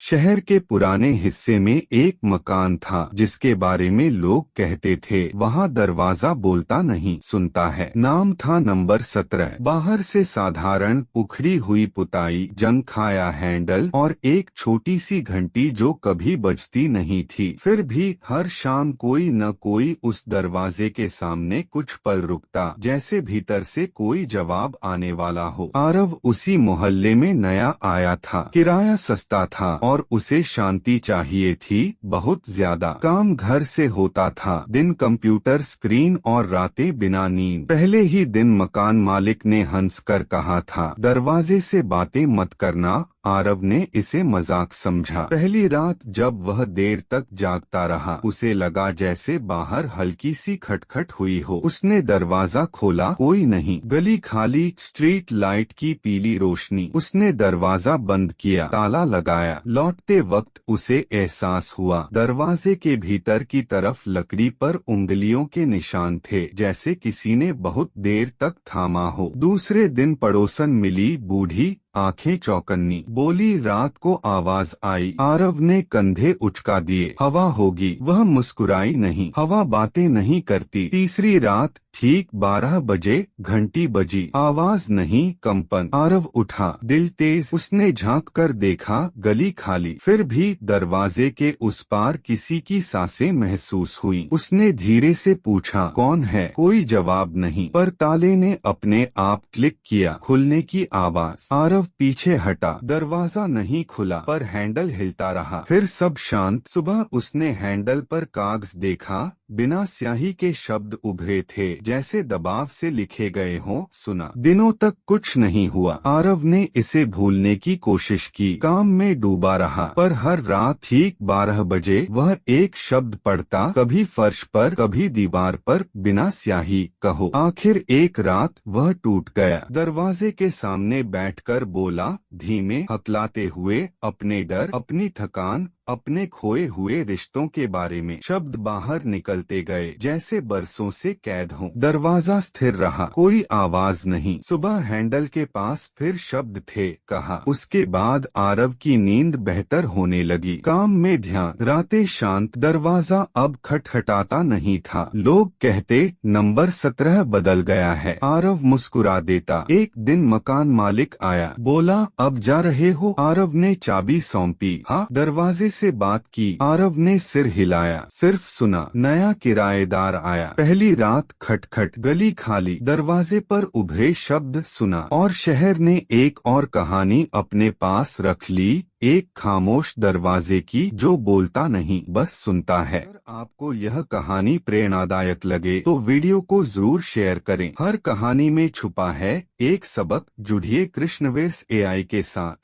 शहर के पुराने हिस्से में एक मकान था जिसके बारे में लोग कहते थे वहाँ दरवाजा बोलता नहीं सुनता है। नाम था नंबर 17। बाहर से साधारण उखड़ी हुई पुताई, जंग खाया हैंडल और एक छोटी सी घंटी जो कभी बजती नहीं थी। फिर भी हर शाम कोई न कोई उस दरवाजे के सामने कुछ पल रुकता, जैसे भीतर से कोई जवाब आने वाला हो। आरव उसी मोहल्ले में नया आया था, किराया सस्ता था और उसे शांति चाहिए थी, बहुत ज्यादा। काम घर से होता था, दिन कंप्यूटर स्क्रीन और रातें बिना नींद। पहले ही दिन मकान मालिक ने हंसकर कहा था, दरवाजे से बातें मत करना। आरव ने इसे मजाक समझा। पहली रात जब वह देर तक जागता रहा, उसे लगा जैसे बाहर हल्की सी खटखट हुई हो। उसने दरवाजा खोला, कोई नहीं। गली खाली, स्ट्रीट लाइट की पीली रोशनी। उसने दरवाजा बंद किया, ताला लगाया। लौटते वक्त उसे एहसास हुआ दरवाजे के भीतर की तरफ लकड़ी पर उंगलियों के निशान थे, जैसे किसी ने बहुत देर तक थामा हो। दूसरे दिन पड़ोसन मिली, बूढ़ी, आंखें चौकन्नी। बोली, रात को आवाज आई। आरव ने कंधे उचका दिए, हवा होगी। वह मुस्कुराई नहीं, हवा बातें नहीं करती। तीसरी रात ठीक 12 बजे घंटी बजी, आवाज नहीं, कंपन। आरव उठा, दिल तेज। उसने झांक कर देखा, गली खाली। फिर भी दरवाजे के उस पार किसी की सांसें महसूस हुई। उसने धीरे से पूछा, कौन है? कोई जवाब नहीं, पर ताले ने अपने आप क्लिक किया। खुलने की आवाज। आरव पीछे हटा, दरवाजा नहीं खुला, पर हैंडल हिलता रहा। फिर सब शांत। सुबह उसने हैंडल पर कागज देखा, बिना स्याही के शब्द उभरे थे, जैसे दबाव से लिखे गए हों। सुना। दिनों तक कुछ नहीं हुआ। आरव ने इसे भूलने की कोशिश की, काम में डूबा रहा, पर हर रात ठीक 12 बजे वह एक शब्द पढ़ता, कभी फर्श पर, कभी दीवार पर, बिना स्याही, कहो। आखिर एक रात वह टूट गया। दरवाजे के सामने बैठकर बोला, धीमे, हकलाते हुए, अपने डर, अपनी थकान, अपने खोए हुए रिश्तों के बारे में। शब्द बाहर निकलते गए, जैसे बरसों से कैद हों। दरवाजा स्थिर रहा, कोई आवाज नहीं। सुबह हैंडल के पास फिर शब्द थे, कहा। उसके बाद आरव की नींद बेहतर होने लगी, काम में ध्यान, रातें शांत। दरवाजा अब खटखटाता नहीं था। लोग कहते, नंबर 17 बदल गया है। आरव मुस्कुरा देता। एक दिन मकान मालिक आया, बोला, अब जा रहे हो? आरव ने चाबी सौंपी। हाँ। दरवाजे से बात की। आरव ने सिर हिलाया, सिर्फ सुना। नया किराएदार आया। पहली रात खटखट, गली खाली। दरवाजे पर उभरे शब्द सुना, और शहर ने एक और कहानी अपने पास रख ली, एक खामोश दरवाजे की जो बोलता नहीं, बस सुनता है। अगर आपको यह कहानी प्रेरणादायक लगे तो वीडियो को जरूर शेयर करें। हर कहानी में छुपा है एक सबक। जुड़िए कृष्णवेश AI के साथ।